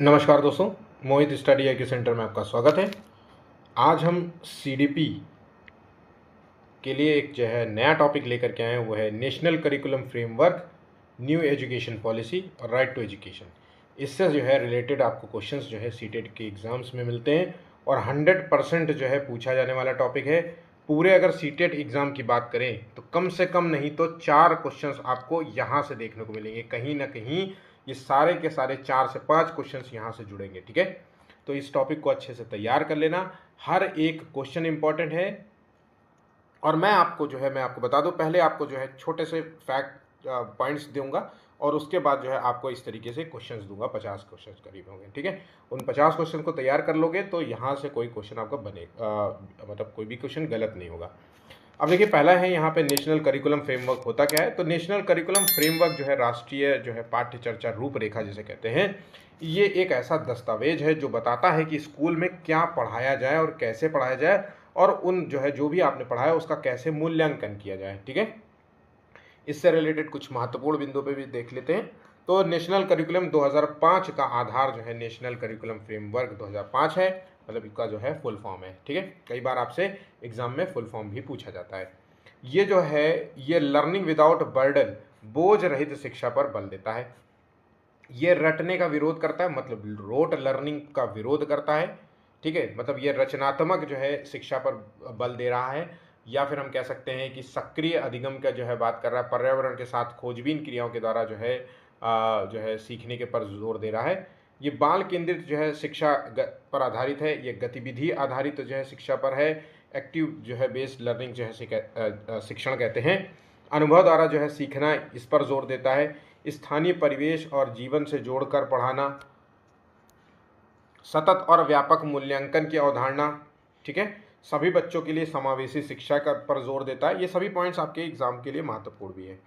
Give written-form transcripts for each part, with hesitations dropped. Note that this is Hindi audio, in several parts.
नमस्कार दोस्तों, मोहित स्टडी आई के सेंटर में आपका स्वागत है। आज हम सीडीपी के लिए एक जो है नया टॉपिक लेकर के आए हैं, वो है national curriculum framework, new education policy और राइट टू एजुकेशन। इससे जो है रिलेटेड आपको क्वेश्चंस जो है सीटेट के एग्ज़ाम्स में मिलते हैं और 100% जो है पूछा जाने वाला टॉपिक है। पूरे अगर सीटेट एग्ज़ाम की बात करें तो कम से कम नहीं तो 4 क्वेश्चंस आपको यहाँ से देखने को मिलेंगे, कहीं ना कहीं ये सारे के सारे 4 से 5 क्वेश्चंस यहाँ से जुड़ेंगे। ठीक है, तो इस टॉपिक को अच्छे से तैयार कर लेना, हर एक क्वेश्चन इंपॉर्टेंट है। और मैं आपको बता दूं, पहले आपको जो है छोटे से फैक्ट पॉइंट्स दूंगा और उसके बाद जो है आपको इस तरीके से क्वेश्चंस दूंगा। 50 क्वेश्चंस करीब होंगे। ठीक है, उन 50 क्वेश्चन को तैयार कर लोगे तो यहाँ से कोई क्वेश्चन आपका मतलब कोई भी क्वेश्चन गलत नहीं होगा। अब देखिए, पहला है यहाँ पे नेशनल करिकुलम फ्रेमवर्क होता क्या है। तो नेशनल करिकुलम फ्रेमवर्क जो है राष्ट्रीय जो है पाठ्य चर्चा रूपरेखा जिसे कहते हैं, ये एक ऐसा दस्तावेज है जो बताता है कि स्कूल में क्या पढ़ाया जाए और कैसे पढ़ाया जाए, और उन जो भी आपने पढ़ा है उसका कैसे मूल्यांकन किया जाए। ठीक है, इससे रिलेटेड कुछ महत्वपूर्ण बिंदु पे भी देख लेते हैं। तो नेशनल करिकुलम 2005 का आधार जो है नेशनल करिकुलम फ्रेमवर्क 2005 है, मतलब इसका जो है फुल फॉर्म है। ठीक है, कई बार आपसे एग्जाम में फुल फॉर्म भी पूछा जाता है। ये जो है ये लर्निंग विदाउट बर्डन, बोझ रहित शिक्षा पर बल देता है। ये रटने का विरोध करता है, मतलब रोट लर्निंग का विरोध करता है। ठीक है, मतलब ये रचनात्मक जो है शिक्षा पर बल दे रहा है, या फिर हम कह सकते हैं कि सक्रिय अधिगम का जो है बात कर रहा है, पर्यावरण के साथ खोजबीन क्रियाओं के द्वारा जो है सीखने के पर जोर दे रहा है। ये बाल केंद्रित जो है शिक्षा पर आधारित है, ये गतिविधि आधारित जो है शिक्षा पर है। एक्टिव जो है बेस्ड लर्निंग जो है शिक्षण कहते हैं। अनुभव द्वारा जो है सीखना, इस पर जोर देता है। स्थानीय परिवेश और जीवन से जोड़कर पढ़ाना, सतत और व्यापक मूल्यांकन की अवधारणा। ठीक है, सभी बच्चों के लिए समावेशी शिक्षा का पर जोर देता है। ये सभी पॉइंट्स आपके एग्जाम के लिए महत्वपूर्ण भी है।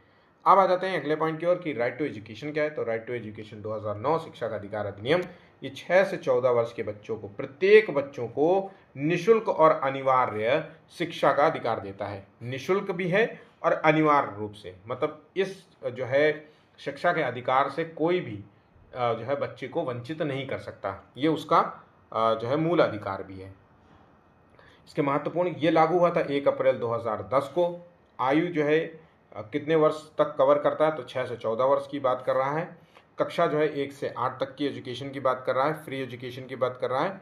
अब आ जाते हैं अगले पॉइंट की ओर कि राइट टू एजुकेशन क्या है। तो राइट टू एजुकेशन 2009 शिक्षा का अधिकार अधिनियम, ये 6 से 14 वर्ष के बच्चों को, प्रत्येक बच्चों को निःशुल्क और अनिवार्य शिक्षा का अधिकार देता है। निःशुल्क भी है और अनिवार्य रूप से, मतलब इस जो है शिक्षा के अधिकार से कोई भी जो है बच्चे को वंचित नहीं कर सकता। ये उसका जो है मूल अधिकार भी है। इसके महत्वपूर्ण, ये लागू हुआ था 1 अप्रैल 2010 को। आयु जो है कितने वर्ष तक कवर करता है, तो 6 से 14 वर्ष की बात कर रहा है। कक्षा जो है 1 से 8 तक की एजुकेशन की बात कर रहा है, फ्री एजुकेशन की बात कर रहा है।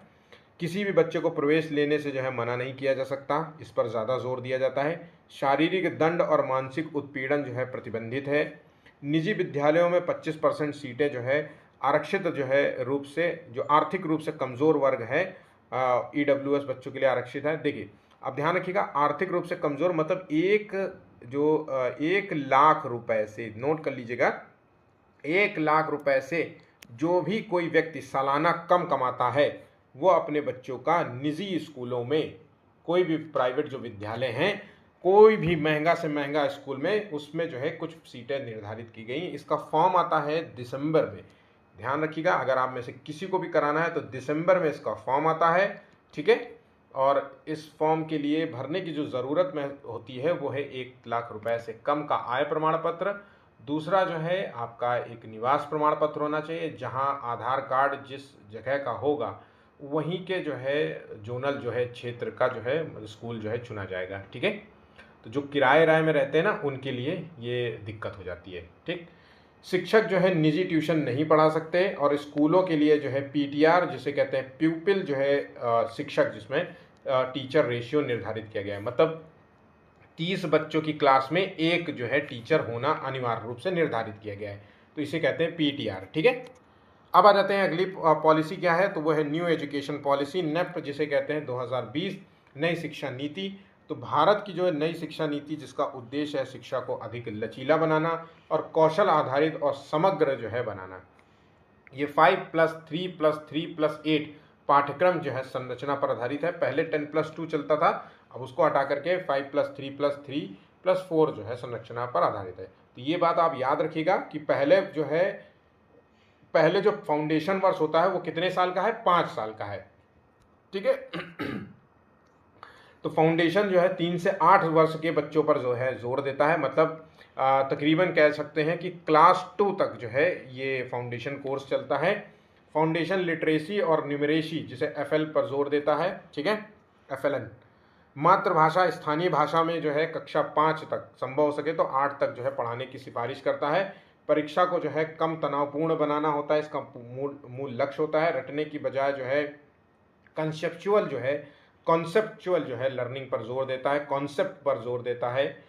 किसी भी बच्चे को प्रवेश लेने से जो है मना नहीं किया जा सकता, इस पर ज़्यादा जोर दिया जाता है। शारीरिक दंड और मानसिक उत्पीड़न जो है प्रतिबंधित है। निजी विद्यालयों में 25% सीटें जो है आरक्षित जो है रूप से, जो आर्थिक रूप से कमज़ोर वर्ग है, ईडब्ल्यूएस बच्चों के लिए आरक्षित है। देखिए, अब ध्यान रखिएगा, आर्थिक रूप से कमज़ोर मतलब 1 लाख रुपए से, नोट कर लीजिएगा, 1 लाख रुपए से जो भी कोई व्यक्ति सालाना कम कमाता है, वो अपने बच्चों का निजी स्कूलों में, कोई भी प्राइवेट जो विद्यालय हैं, कोई भी महंगा से महंगा स्कूल में, उसमें जो है कुछ सीटें निर्धारित की गई। इसका फॉर्म आता है दिसंबर में। ध्यान रखिएगा, अगर आप में से किसी को भी कराना है तो दिसंबर में इसका फॉर्म आता है। ठीक है, और इस फॉर्म के लिए भरने की जो ज़रूरत में होती है वो है 1 लाख रुपए से कम का आय प्रमाण पत्र। दूसरा जो है आपका एक निवास प्रमाण पत्र होना चाहिए, जहां आधार कार्ड जिस जगह का होगा वहीं के जो है जोनल जो है क्षेत्र का जो है स्कूल जो है चुना जाएगा। ठीक है, तो जो किराए राय में रहते हैं ना, उनके लिए ये दिक्कत हो जाती है। ठीक, शिक्षक जो है निजी ट्यूशन नहीं पढ़ा सकते, और स्कूलों के लिए जो है पीटीआर जिसे कहते हैं प्यूपिल जो है शिक्षक, जिसमें टीचर रेशियो निर्धारित किया गया है, मतलब 30 बच्चों की क्लास में एक जो है टीचर होना अनिवार्य रूप से निर्धारित किया गया है, तो इसे कहते हैं पीटीआर। ठीक है, अब आ जाते हैं अगली पॉलिसी क्या है। तो वो है न्यू एजुकेशन पॉलिसी, नेप जिसे कहते हैं, 2020 नई शिक्षा नीति। तो भारत की जो है नई शिक्षा नीति, जिसका उद्देश्य है शिक्षा को अधिक लचीला बनाना और कौशल आधारित और समग्र जो है बनाना। ये 5+3+3+8 पाठ्यक्रम जो है संरचना पर आधारित है। पहले 10+2 चलता था, अब उसको हटा करके 5+3+3+4 जो है संरचना पर आधारित है। तो ये बात आप याद रखिएगा कि पहले जो फाउंडेशन वर्ष होता है वो कितने साल का है, 5 साल का है। ठीक है, तो फाउंडेशन जो है 3 से 8 वर्ष के बच्चों पर जो है जोर देता है, मतलब तकरीबन कह सकते हैं कि क्लास 2 तक जो है ये फाउंडेशन कोर्स चलता है। फाउंडेशन लिटरेसी और न्यूमरेसी जिसे FL पर जोर देता है, ठीक है, FLN। मातृभाषा स्थानीय भाषा में जो है कक्षा 5 तक, संभव हो सके तो 8 तक जो है पढ़ाने की सिफारिश करता है। परीक्षा को जो है कम तनावपूर्ण बनाना होता है, इसका मूल लक्ष्य होता है। रटने की बजाय जो है कॉन्सेप्चुअल जो है लर्निंग पर जोर देता है, कॉन्सेप्ट पर जोर देता है।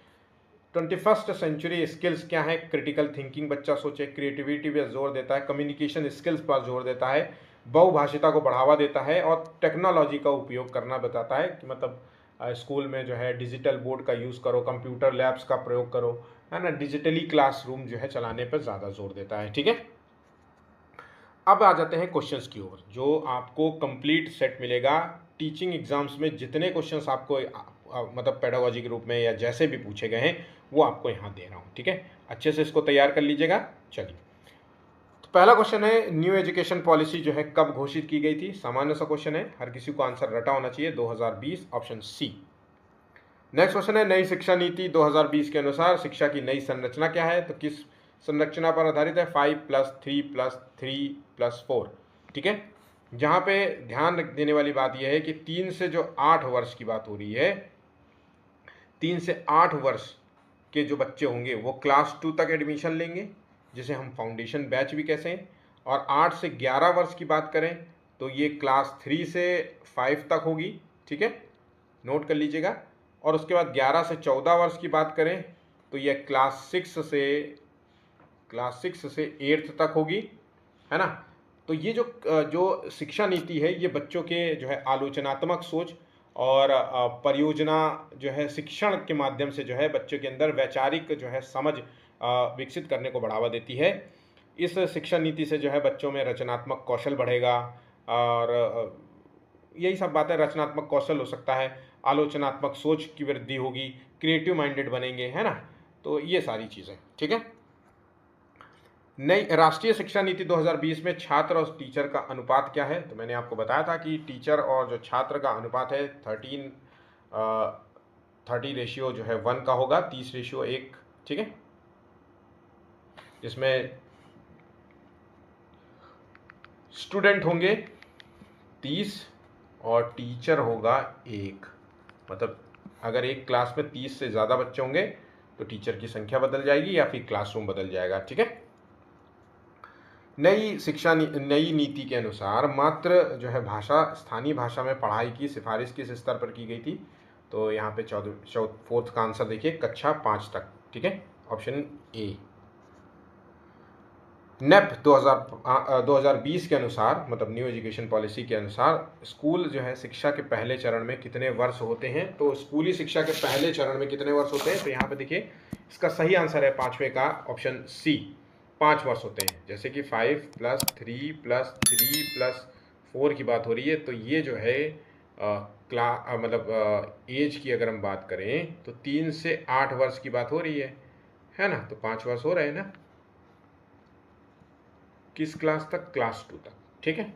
21st सेंचुरी स्किल्स क्या है? क्रिटिकल थिंकिंग बच्चा सोचे, क्रिएटिविटी पर जोर देता है, कम्युनिकेशन स्किल्स पर जोर देता है, बहुभाषिता को बढ़ावा देता है और टेक्नोलॉजी का उपयोग करना बताता है कि मतलब स्कूल में जो है डिजिटल बोर्ड का यूज़ करो, कंप्यूटर लैब्स का प्रयोग करो, है ना, डिजिटली क्लासरूम जो है चलाने पर ज़्यादा जोर देता है, ठीक है। अब आ जाते हैं क्वेश्चंस की ओर, जो आपको कंप्लीट सेट मिलेगा टीचिंग एग्जाम्स में। जितने क्वेश्चंस आपको मतलब पेडागोजी के रूप में या जैसे भी पूछे गए हैं वो आपको यहाँ दे रहा हूँ, ठीक है। अच्छे से इसको तैयार कर लीजिएगा। चलिए, तो पहला क्वेश्चन है न्यू एजुकेशन पॉलिसी जो है कब घोषित की गई थी? सामान्य सा क्वेश्चन है, हर किसी को आंसर रटा होना चाहिए। 2020, ऑप्शन सी। नेक्स्ट क्वेश्चन है नई शिक्षा नीति 2020 के अनुसार शिक्षा की नई संरचना क्या है? तो किस संरचना पर आधारित है? 5+3+3+4, ठीक है। जहाँ पे ध्यान देने वाली बात यह है कि 3 से जो 8 वर्ष की बात हो रही है, 3 से 8 वर्ष के जो बच्चे होंगे वो क्लास 2 तक एडमिशन लेंगे, जिसे हम फाउंडेशन बैच भी कहते हैं। और 8 से 11 वर्ष की बात करें तो ये क्लास 3 से 5 तक होगी, ठीक है, नोट कर लीजिएगा। और उसके बाद 11 से 14 वर्ष की बात करें तो ये क्लास 6 से 8th तक होगी, है ना। तो ये जो शिक्षा नीति है ये बच्चों के जो है आलोचनात्मक सोच और परियोजना जो है शिक्षण के माध्यम से जो है बच्चों के अंदर वैचारिक जो है समझ विकसित करने को बढ़ावा देती है। इस शिक्षा नीति से जो है बच्चों में रचनात्मक कौशल बढ़ेगा और यही सब बातें, रचनात्मक कौशल हो सकता है, आलोचनात्मक सोच की वृद्धि होगी, क्रिएटिव माइंडेड बनेंगे, है ना। तो ये सारी चीज़ें, ठीक है। नई राष्ट्रीय शिक्षा नीति 2020 में छात्र और टीचर का अनुपात क्या है? तो मैंने आपको बताया था कि टीचर और जो छात्र का अनुपात है 30 रेशियो जो है 1 का होगा, 30:1, ठीक है। जिसमें स्टूडेंट होंगे 30 और टीचर होगा 1। मतलब अगर एक क्लास में 30 से ज़्यादा बच्चे होंगे तो टीचर की संख्या बदल जाएगी या फिर क्लासरूम बदल जाएगा, ठीक है। नई नीति के अनुसार मात्र जो है भाषा स्थानीय भाषा में पढ़ाई की सिफारिश किस स्तर पर की गई थी? तो यहाँ पे 4th का आंसर देखिए, कक्षा 5 तक, ठीक है, ऑप्शन ए। नेप 2020 के अनुसार, मतलब न्यू एजुकेशन पॉलिसी के अनुसार स्कूल जो है शिक्षा के पहले चरण में कितने वर्ष होते हैं? तो स्कूली शिक्षा के पहले चरण में कितने वर्ष होते हैं? तो यहाँ पे देखिए इसका सही आंसर है 5वें का, ऑप्शन सी, 5 वर्ष होते हैं। जैसे कि 5+3+3+4 की बात हो रही है, तो ये जो है एज की अगर हम बात करें तो 3 से 8 वर्ष की बात हो रही है ना। तो 5 वर्ष हो रहे हैं ना। किस क्लास तक? क्लास 2 तक, ठीक है।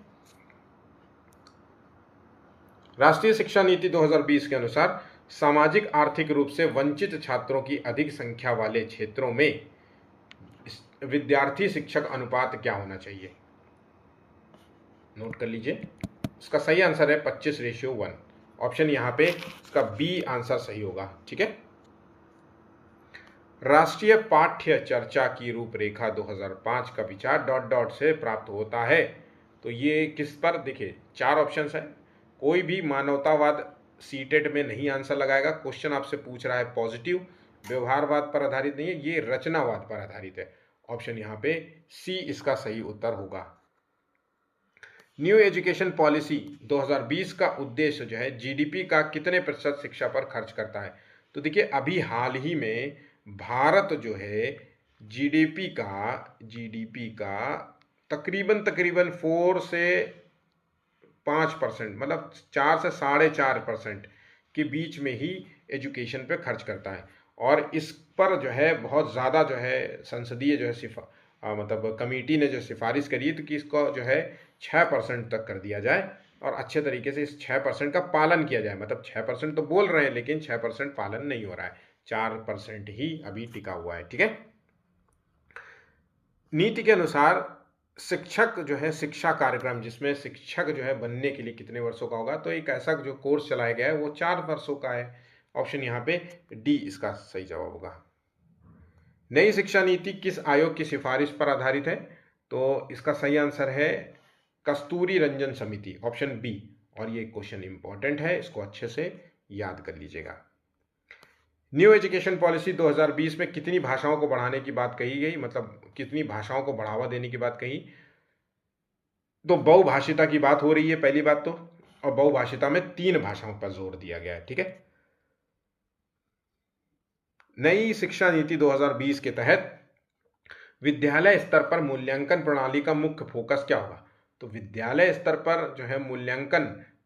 राष्ट्रीय शिक्षा नीति 2020 के अनुसार सामाजिक आर्थिक रूप से वंचित छात्रों की अधिक संख्या वाले क्षेत्रों में विद्यार्थी शिक्षक अनुपात क्या होना चाहिए? नोट कर लीजिए, इसका सही आंसर है 25:1, ऑप्शन यहाँ पे इसका बी आंसर सही होगा, ठीक है। राष्ट्रीय पाठ्य चर्चा की रूपरेखा 2005 का विचार ... से प्राप्त होता है। तो ये किस पर? देखिए 4 ऑप्शंस है। कोई भी मानवतावाद सीटेट में नहीं आंसर लगाएगा। क्वेश्चन आपसे पूछ रहा है पॉजिटिव, व्यवहारवाद पर आधारित नहीं है, ये रचनावाद पर आधारित है। ऑप्शन यहाँ पे सी इसका सही उत्तर होगा। न्यू एजुकेशन पॉलिसी 2020 का उद्देश्य जो है जीडीपी का कितने प्रतिशत शिक्षा पर खर्च करता है? तो देखिए अभी हाल ही में भारत जो है जीडीपी का तकरीबन 4 से 5%, मतलब 4 से 4.5% के बीच में ही एजुकेशन पे खर्च करता है। और इस पर जो है बहुत ज़्यादा जो है संसदीय जो है मतलब कमेटी ने जो सिफारिश करी है तो कि इसको जो है 6% तक कर दिया जाए और अच्छे तरीके से इस 6% का पालन किया जाए। मतलब 6% तो बोल रहे हैं लेकिन 6% पालन नहीं हो रहा है, 4% ही अभी टिका हुआ है, ठीक है। नीति के अनुसार शिक्षक जो है शिक्षा कार्यक्रम जिसमें शिक्षक जो है बनने के लिए कितने वर्षों का होगा, तो एक ऐसा जो कोर्स चलाया गया है वो 4 वर्षों का है। ऑप्शन यहाँ पे डी इसका सही जवाब होगा। नई शिक्षा नीति किस आयोग की सिफारिश पर आधारित है, तो इसका सही आंसर है कस्तूरी रंजन समिति, ऑप्शन बी। और ये क्वेश्चन इंपॉर्टेंट है, इसको अच्छे से याद कर लीजिएगा। न्यू एजुकेशन पॉलिसी 2020 में कितनी भाषाओं को बढ़ाने की बात कही गई, मतलब कितनी भाषाओं को बढ़ावा देने की बात कही, तो बहुभाषिता की बात हो रही है पहली बात तो, और बहुभाषिता में 3 भाषाओं पर जोर दिया गया है। ठीक है। नई शिक्षा नीति 2020 के तहत विद्यालय स्तर पर मूल्यांकन प्रणाली का मुख्य फोकस क्या होगा, तो विद्यालय स्तर पर जो है मूल्यांकन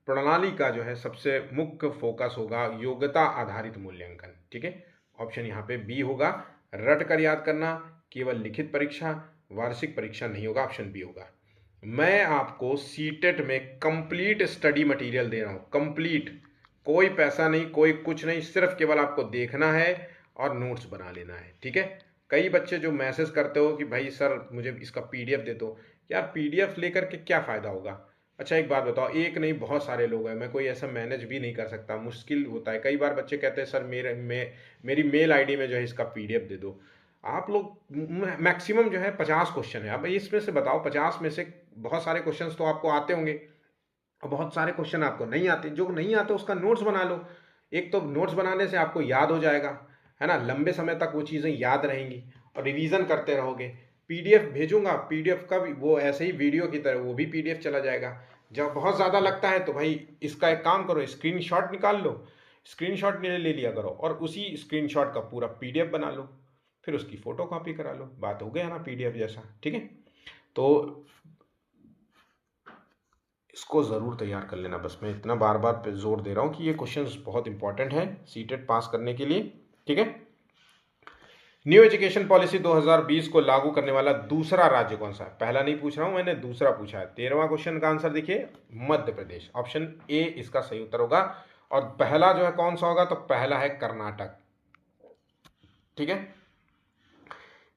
प्रणाली का जो है सबसे मुख्य फोकस होगा योग्यता आधारित मूल्यांकन। ठीक है। ऑप्शन यहाँ पे बी होगा, रट कर याद करना, केवल लिखित परीक्षा, वार्षिक परीक्षा नहीं होगा, ऑप्शन बी होगा। मैं आपको सीटेट में कंप्लीट स्टडी मटेरियल दे रहा हूँ, कंप्लीट, कोई पैसा नहीं, कोई कुछ नहीं, सिर्फ केवल आपको देखना है और नोट्स बना लेना है। ठीक है। कई बच्चे जो मैसेज करते हो कि भाई सर मुझे इसका पीडीएफ दे दो, यार पीडीएफ लेकर के क्या फ़ायदा होगा। अच्छा एक बात बताओ, एक नहीं बहुत सारे लोग हैं, मैं कोई ऐसा मैनेज भी नहीं कर सकता, मुश्किल होता है। कई बार बच्चे कहते हैं सर मेरी मेल आईडी में जो है इसका पीडीएफ दे दो। आप लोग मैक्सिमम जो है 50 क्वेश्चन है, अब इसमें से बताओ 50 में से बहुत सारे क्वेश्चन तो आपको आते होंगे और बहुत सारे क्वेश्चन आपको नहीं आते। जो नहीं आते उसका नोट्स बना लो, एक तो नोट्स बनाने से आपको याद हो जाएगा, है ना, लंबे समय तक वो चीज़ें याद रहेंगी और रिवीजन करते रहोगे। पीडीएफ भेजूंगा, पीडीएफ का भी वो ऐसे ही वीडियो की तरह वो भी पीडीएफ चला जाएगा। जब बहुत ज़्यादा लगता है तो भाई इसका एक काम करो, स्क्रीनशॉट निकाल लो, स्क्रीनशॉट ले लिया करो और उसी स्क्रीनशॉट का पूरा पीडीएफ बना लो, फिर उसकी फ़ोटो कॉपी करा लो, बात हो गया ना पीडीएफ जैसा। ठीक है। तो इसको ज़रूर तैयार कर लेना, बस मैं इतना बार बार पे जोर दे रहा हूँ कि ये क्वेश्चंस बहुत इंपॉर्टेंट है सीटेट पास करने के लिए। ठीक है। न्यू एजुकेशन पॉलिसी 2020 को लागू करने वाला दूसरा राज्य कौन सा है, पहला नहीं पूछ रहा हूँ मैंने, दूसरा पूछा है। 13वां क्वेश्चन का आंसर देखिए मध्य प्रदेश, ऑप्शन ए इसका सही उत्तर होगा। और पहला जो है कौन सा होगा, तो पहला है कर्नाटक। ठीक है।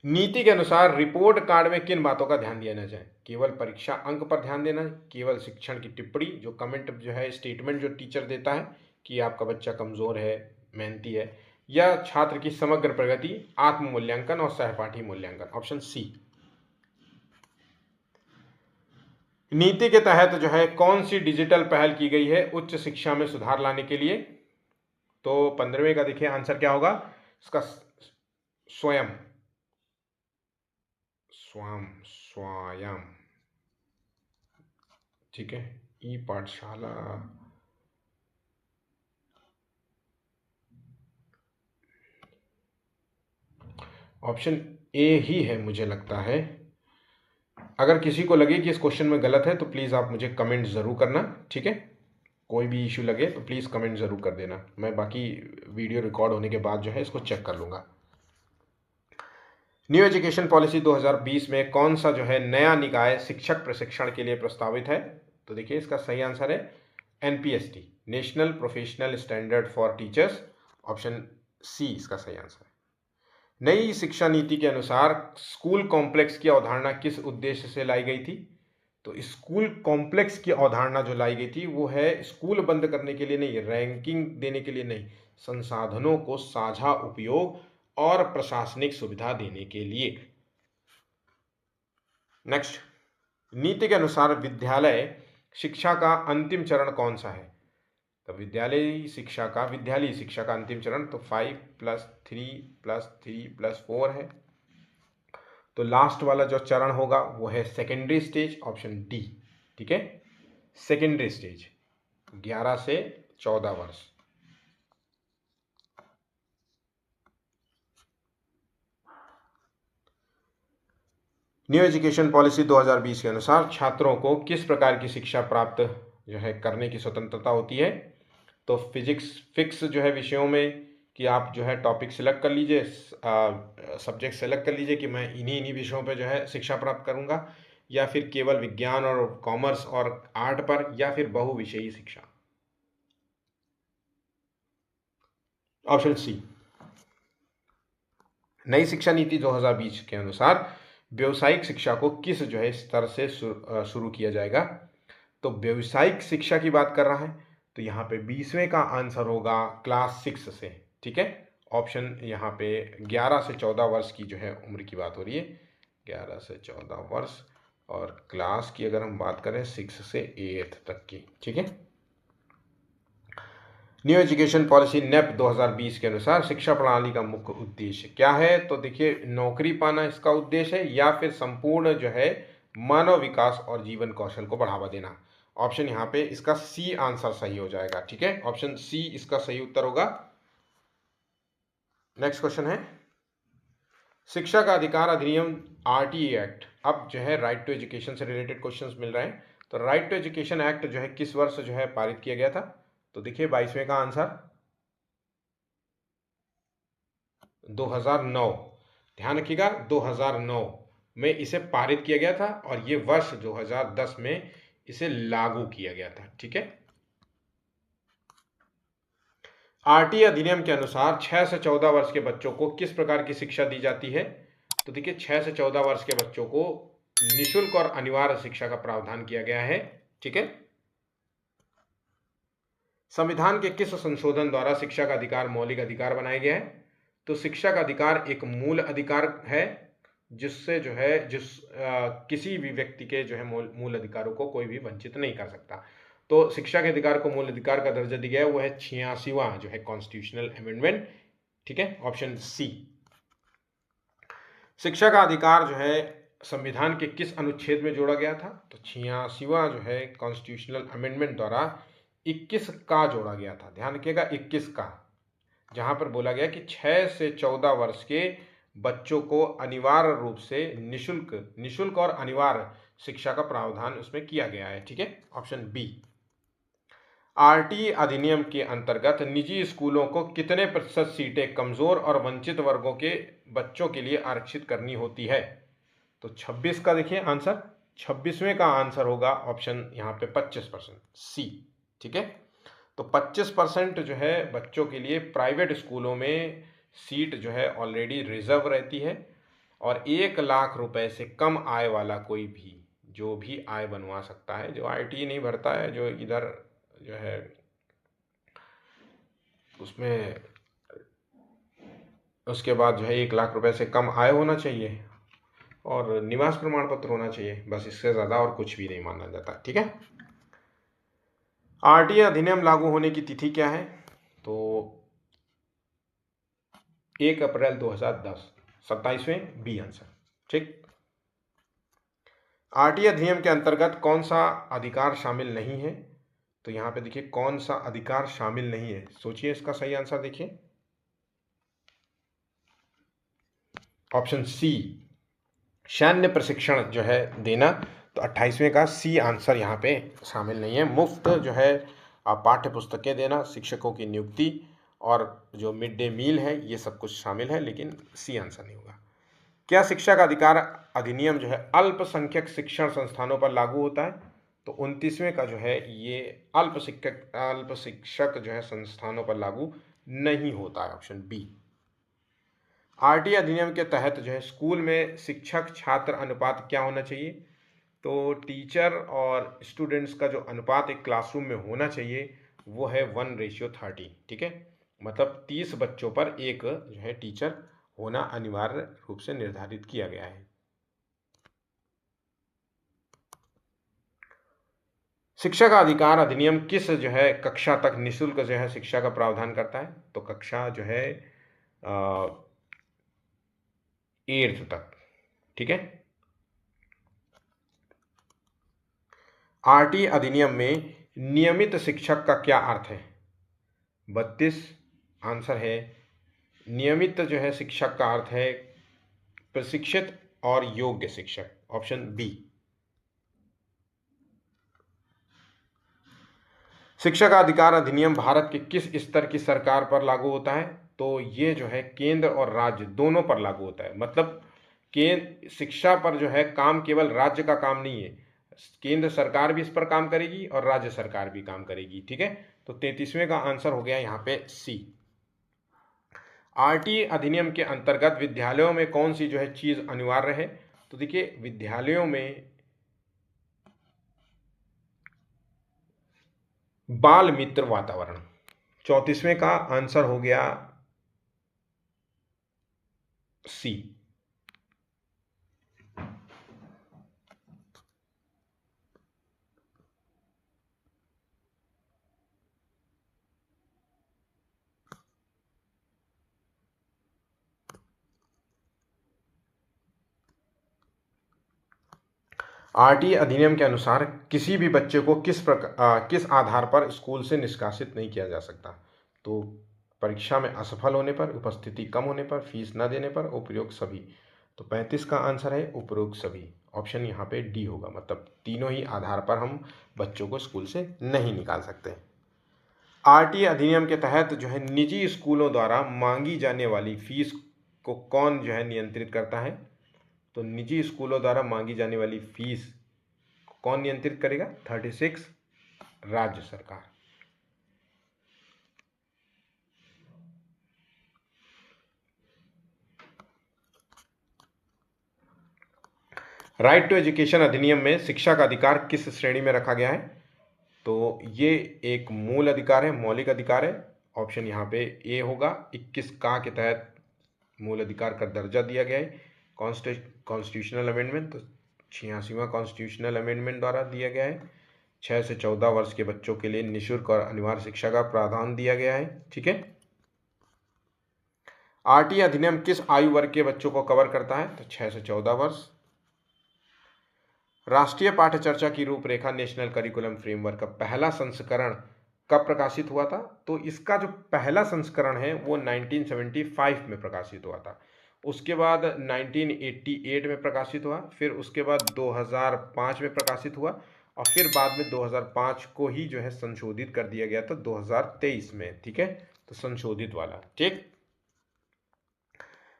नीति के अनुसार रिपोर्ट कार्ड में किन बातों का ध्यान दिया जाना चाहिए, केवल परीक्षा अंक पर ध्यान देना है, केवल शिक्षण की टिप्पणी जो कमेंट जो है स्टेटमेंट जो टीचर देता है कि आपका बच्चा कमज़ोर है, मेहनती है, या छात्र की समग्र प्रगति, आत्म मूल्यांकन और सहपाठी मूल्यांकन, ऑप्शन सी। नीति के तहत जो है कौन सी डिजिटल पहल की गई है उच्च शिक्षा में सुधार लाने के लिए, तो 15वें का देखिए आंसर क्या होगा इसका, स्वयं स्वायम। ठीक है। ई पाठशाला, ऑप्शन ए ही है मुझे लगता है। अगर किसी को लगे कि इस क्वेश्चन में गलत है तो प्लीज़ आप मुझे कमेंट ज़रूर करना। ठीक है। कोई भी इशू लगे तो प्लीज़ कमेंट ज़रूर कर देना, मैं बाकी वीडियो रिकॉर्ड होने के बाद जो है इसको चेक कर लूँगा। न्यू एजुकेशन पॉलिसी 2020 में कौन सा जो है नया निकाय शिक्षक प्रशिक्षण के लिए प्रस्तावित है, तो देखिए इसका सही आंसर है NPST, national professional standard for teachers, option C इसका सही आंसर है। नई शिक्षा नीति के अनुसार स्कूल कॉम्प्लेक्स की अवधारणा किस उद्देश्य से लाई गई थी, तो स्कूल कॉम्प्लेक्स की अवधारणा जो लाई गई थी वो है स्कूल बंद करने के लिए नहीं, रैंकिंग देने के लिए नहीं, संसाधनों को साझा उपयोग और प्रशासनिक सुविधा देने के लिए। नेक्स्ट, नीति के अनुसार विद्यालय शिक्षा का अंतिम चरण कौन सा है, तो विद्यालयी शिक्षा का अंतिम चरण तो 5+3+3+4 है, तो लास्ट वाला जो चरण होगा वो है सेकेंडरी स्टेज, ऑप्शन डी। ठीक है। सेकेंडरी स्टेज 11 से 14 वर्ष। न्यू एजुकेशन पॉलिसी 2020 के अनुसार छात्रों को किस प्रकार की शिक्षा प्राप्त जो है करने की स्वतंत्रता होती है, तो फिक्स जो है विषयों में कि आप जो है टॉपिक सिलेक्ट कर लीजिए, सब्जेक्ट सेलेक्ट कर लीजिए कि मैं इन्हीं विषयों पे जो है शिक्षा प्राप्त करूंगा, या फिर केवल विज्ञान और कॉमर्स और आर्ट पर, या फिर बहुविषयी शिक्षा, ऑप्शन सी। नई शिक्षा नीति 2020 के अनुसार व्यावसायिक शिक्षा को किस जो है स्तर से शुरू किया जाएगा? तो व्यावसायिक शिक्षा की बात कर रहा है, तो यहाँ पे 20वें का आंसर होगा क्लास 6 से। ठीक है, ऑप्शन यहाँ पे 11 से 14 वर्ष की जो है उम्र की बात हो रही है, 11 से 14 वर्ष, और क्लास की अगर हम बात करें 6 से 8 तक की। ठीक है, न्यू एजुकेशन पॉलिसी नेप 2020 के अनुसार शिक्षा प्रणाली का मुख्य उद्देश्य क्या है? तो देखिए, नौकरी पाना इसका उद्देश्य है, या फिर संपूर्ण जो है मानव विकास और जीवन कौशल को बढ़ावा देना। ऑप्शन यहाँ पे इसका सी आंसर सही हो जाएगा। ठीक है, ऑप्शन सी इसका सही उत्तर होगा। नेक्स्ट क्वेश्चन है, शिक्षा का अधिकार अधिनियम आरटीए एक्ट, अब जो है राइट टू एजुकेशन से रिलेटेड क्वेश्चंस मिल रहे हैं। तो राइट टू एजुकेशन एक्ट जो है किस वर्ष जो है पारित किया गया था? तो देखिए 22वें का आंसर 2009। ध्यान रखिएगा, 2009 में इसे पारित किया गया था, और ये वर्ष 2010 में इसे लागू किया गया था। ठीक है, आरटीए अधिनियम के अनुसार 6 से 14 वर्ष के बच्चों को किस प्रकार की शिक्षा दी जाती है? तो देखिए, 6 से 14 वर्ष के बच्चों को निःशुल्क और अनिवार्य शिक्षा का प्रावधान किया गया है। ठीक है, संविधान के किस संशोधन द्वारा शिक्षा का अधिकार मौलिक अधिकार बनाया गया है? तो शिक्षा का अधिकार एक मूल अधिकार है, जिससे जो है किसी भी व्यक्ति के जो है मूल अधिकारों को कोई भी वंचित नहीं कर सकता। तो शिक्षा के अधिकार को मूल अधिकार का दर्जा दिया गया है, वो है 86वां जो है कॉन्स्टिट्यूशनल अमेंडमेंट। ठीक है, ऑप्शन सी। शिक्षा का अधिकार जो है संविधान के किस अनुच्छेद में जोड़ा गया था? तो 86वां जो है कॉन्स्टिट्यूशनल अमेंडमेंट द्वारा 21 का जोड़ा गया था। ध्यान रखिएगा, 21 का, जहां पर बोला गया कि 6 से 14 वर्ष के बच्चों को अनिवार्य रूप से निःशुल्क और अनिवार्य शिक्षा का प्रावधान उसमें किया गया है। ठीक है, ऑप्शन बी। आरटीई अधिनियम के अंतर्गत निजी स्कूलों को कितने प्रतिशत सीटें कमजोर और वंचित वर्गों के बच्चों के लिए आरक्षित करनी होती है? तो 26 का देखिए आंसर, 26वें का आंसर होगा ऑप्शन यहाँ पे 25% सी। ठीक है, तो 25% जो है बच्चों के लिए प्राइवेट स्कूलों में सीट जो है ऑलरेडी रिजर्व रहती है, और 1 लाख रुपए से कम आय वाला कोई भी जो भी आय बनवा सकता है, जो आईटी नहीं भरता है, जो इधर जो है उसमें उसके बाद जो है 1 लाख रुपए से कम आय होना चाहिए, और निवास प्रमाण पत्र होना चाहिए, बस इससे ज़्यादा और कुछ भी नहीं माना जाता। ठीक है, आरटीए अधिनियम लागू होने की तिथि क्या है? तो 1 अप्रैल 2010, 27वें बी आंसर। ठीक, आरटीए अधिनियम के अंतर्गत कौन सा अधिकार शामिल नहीं है? तो यहाँ पे देखिए कौन सा अधिकार शामिल नहीं है, सोचिए इसका सही आंसर देखिए, ऑप्शन सी, सैन्य प्रशिक्षण जो है देना। तो 28वें का सी आंसर यहाँ पे शामिल नहीं है। मुफ्त जो है पाठ्य पुस्तकें देना, शिक्षकों की नियुक्ति, और जो मिड डे मील है, ये सब कुछ शामिल है, लेकिन सी आंसर नहीं होगा। क्या शिक्षा का अधिकार अधिनियम जो है अल्पसंख्यक शिक्षण संस्थानों पर लागू होता है? तो 29वें का जो है ये अल्प शिक्षक जो है संस्थानों पर लागू नहीं होता है, ऑप्शन बी। आरटीए अधिनियम के तहत जो है स्कूल में शिक्षक छात्र अनुपात क्या होना चाहिए? तो टीचर और स्टूडेंट्स का जो अनुपात एक क्लासरूम में होना चाहिए वो है 1:30। ठीक है, मतलब 30 बच्चों पर एक जो है टीचर होना अनिवार्य रूप से निर्धारित किया गया है। शिक्षा का अधिकार अधिनियम किस जो है कक्षा तक निःशुल्क जो है शिक्षा का प्रावधान करता है? तो कक्षा जो है 8th तक। ठीक है, आरटी अधिनियम में नियमित शिक्षक का क्या अर्थ है? 32 आंसर है। नियमित जो है शिक्षक का अर्थ है प्रशिक्षित और योग्य शिक्षक, ऑप्शन बी। शिक्षा का अधिकार अधिनियम भारत के किस स्तर की सरकार पर लागू होता है? तो ये जो है केंद्र और राज्य दोनों पर लागू होता है। मतलब केंद्र शिक्षा पर जो है काम केवल राज्य का काम नहीं है, केंद्र सरकार भी इस पर काम करेगी और राज्य सरकार भी काम करेगी। ठीक है, तो 33वें का आंसर हो गया यहाँ पे सी। आरटी अधिनियम के अंतर्गत विद्यालयों में कौन सी जो है चीज अनिवार्य है? तो देखिए विद्यालयों में बाल मित्र वातावरण, 34वें का आंसर हो गया सी। आरटीए अधिनियम के अनुसार किसी भी बच्चे को किस आधार पर स्कूल से निष्कासित नहीं किया जा सकता। तो परीक्षा में असफल होने पर, उपस्थिति कम होने पर, फीस न देने पर, उपरोक्त सभी। तो 35 का आंसर है उपरोक्त सभी। ऑप्शन यहाँ पे डी होगा, मतलब तीनों ही आधार पर हम बच्चों को स्कूल से नहीं निकाल सकते। आरटीए अधिनियम के तहत जो है निजी स्कूलों द्वारा मांगी जाने वाली फीस को कौन जो है नियंत्रित करता है। तो निजी स्कूलों द्वारा मांगी जाने वाली फीस कौन नियंत्रित करेगा? 36 राज्य सरकार। राइट टू एजुकेशन अधिनियम में शिक्षा का अधिकार किस श्रेणी में रखा गया है? तो ये एक मूल अधिकार है, मौलिक अधिकार है। ऑप्शन यहाँ पे ए होगा। 21 का के तहत मूल अधिकार का दर्जा दिया गया है कॉन्स्टिट्यूशनल अमेंडमेंट, तो 86वां कॉन्स्टिट्यूशनल अमेंडमेंट द्वारा दिया गया है। 6 से 14 वर्ष के बच्चों के लिए निःशुल्क और अनिवार्य शिक्षा का प्रावधान दिया गया है। ठीक है। आरटीए अधिनियम किस आयु वर्ग के बच्चों को कवर करता है? तो 6 से 14 वर्ष। राष्ट्रीय पाठ्य चर्चा की रूपरेखा नेशनल करिकुलम फ्रेमवर्क का पहला संस्करण कब प्रकाशित हुआ था? तो इसका जो पहला संस्करण है वो 1975 में प्रकाशित हुआ था। उसके बाद 1988 में प्रकाशित हुआ, फिर उसके बाद 2005 में प्रकाशित हुआ, और फिर बाद में 2005 को ही जो है संशोधित कर दिया गया था 2023 में। ठीक है, तो संशोधित वाला। ठीक।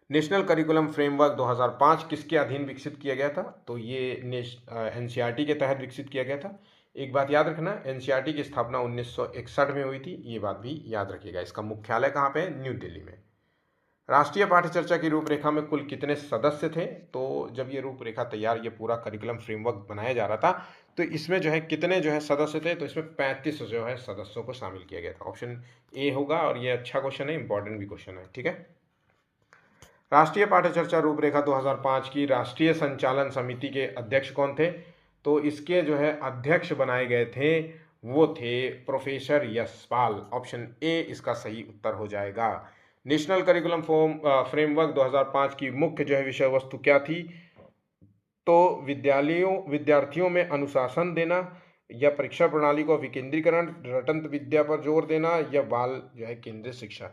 नेशनल करिकुलम फ्रेमवर्क 2005 किसके अधीन विकसित किया गया था? तो ये एनसीईआरटी के तहत विकसित किया गया था। एक बात याद रखना, एनसीईआरटी की स्थापना 1961 में हुई थी, ये बात भी याद रखिएगा। इसका मुख्यालय कहाँ पे है? न्यू दिल्ली में। राष्ट्रीय पाठ्य चर्चा की रूपरेखा में कुल कितने सदस्य थे? तो जब ये रूपरेखा तैयार, ये पूरा करिकुलम फ्रेमवर्क बनाया जा रहा था, तो इसमें जो है कितने जो है सदस्य थे? तो इसमें 35 जो है सदस्यों को शामिल किया गया था। ऑप्शन ए होगा, और ये अच्छा क्वेश्चन है, इंपॉर्टेंट भी क्वेश्चन है। ठीक है। राष्ट्रीय पाठ्य चर्चा रूपरेखा 2005 की राष्ट्रीय संचालन समिति के अध्यक्ष कौन थे? तो इसके जो है अध्यक्ष बनाए गए थे, वो थे प्रोफेसर यशपाल। ऑप्शन ए इसका सही उत्तर हो जाएगा। नेशनल करिकुलम फ्रेमवर्क 2005 की मुख्य जो है विषय वस्तु क्या थी? तो विद्यार्थियों में अनुशासन देना, या परीक्षा प्रणाली को विकेंद्रीकरण, रटंत विद्या पर जोर देना, या बाल जो है केंद्रित शिक्षा,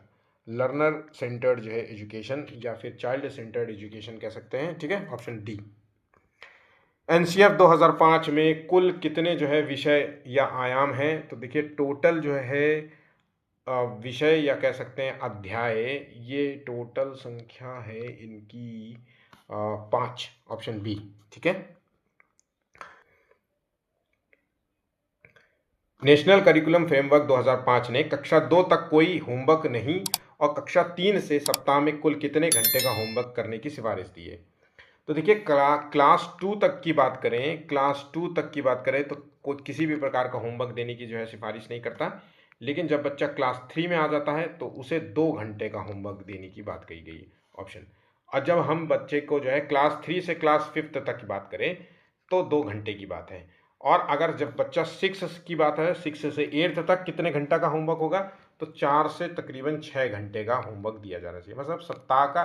लर्नर सेंटर्ड जो है एजुकेशन, या फिर चाइल्ड सेंटर्ड एजुकेशन कह सकते हैं। ठीक है, ऑप्शन डी। एनसीएफ 2005 में कुल कितने जो है विषय या आयाम हैं? तो देखिए टोटल जो है विषय या कह सकते हैं अध्याय, ये टोटल संख्या है इनकी 5। Option B. ठीक है। नेशनल करिकुलम फ्रेमवर्क 2005 ने कक्षा 2 तक कोई होमवर्क नहीं और कक्षा 3 से सप्ताह में कुल कितने घंटे का होमवर्क करने की सिफारिश दी है? तो देखिए क्लास 2 तक की बात करें, क्लास 2 तक की बात करें तो किसी भी प्रकार का होमवर्क देने की जो है सिफारिश नहीं करता। लेकिन जब बच्चा क्लास 3 में आ जाता है तो उसे 2 घंटे का होमवर्क देने की बात कही गई। ऑप्शन। और जब हम बच्चे को जो है क्लास 3 से क्लास 5 तक की बात करें तो 2 घंटे की बात है। और अगर जब बच्चा 6 की बात है, 6 से 8 तक कितने घंटा का होमवर्क होगा? तो 4 से तकरीबन 6 घंटे का होमवर्क दिया जाना चाहिए। मतलब सप्ताह का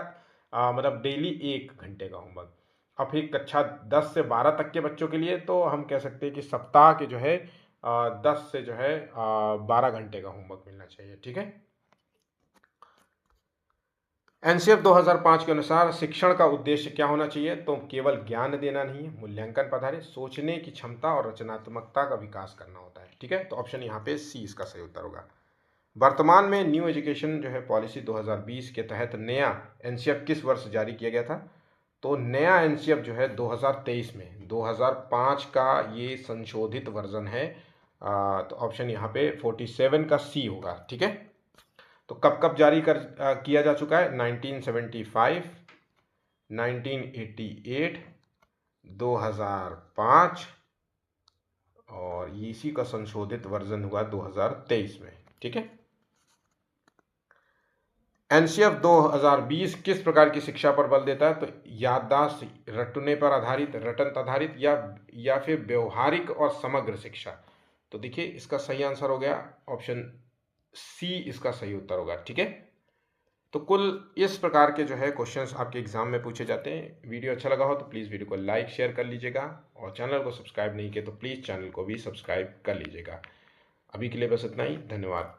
मतलब डेली 1 घंटे का होमवर्क। और फिर कक्षा 10 से 12 तक के बच्चों के लिए तो हम कह सकते हैं कि सप्ताह के जो है 10 से जो है 12 घंटे का होमवर्क मिलना चाहिए। ठीक है। एनसीएफ 2005 के अनुसार शिक्षण का उद्देश्य क्या होना चाहिए? तो केवल ज्ञान देना नहीं है, मूल्यांकन पधारे, सोचने की क्षमता और रचनात्मकता का विकास करना होता है। ठीक है, तो ऑप्शन यहाँ पे सी इसका सही उत्तर होगा। वर्तमान में न्यू एजुकेशन जो है पॉलिसी 2020 के तहत नया एनसीएफ किस वर्ष जारी किया गया था? तो नया एनसीएफ जो है 2023 में, 2005 का ये संशोधित वर्जन है। तो ऑप्शन यहाँ पे 47 का सी होगा। ठीक है। तो कब कब जारी किया जा चुका है? 1975, 1988, 2005 और इसी का संशोधित वर्जन हुआ 2023 में। ठीक है। एनसीएफ 2020 किस प्रकार की शिक्षा पर बल देता है? तो याददाश्त, रटने पर आधारित, रटंत आधारित या फिर व्यवहारिक और समग्र शिक्षा। तो देखिए इसका सही आंसर हो गया ऑप्शन सी, इसका सही उत्तर होगा। ठीक है। तो कुल इस प्रकार के जो है क्वेश्चंस आपके एग्जाम में पूछे जाते हैं। वीडियो अच्छा लगा हो तो प्लीज़ वीडियो को लाइक शेयर कर लीजिएगा, और चैनल को सब्सक्राइब नहीं किया तो प्लीज़ चैनल को भी सब्सक्राइब कर लीजिएगा। अभी के लिए बस इतना ही। धन्यवाद।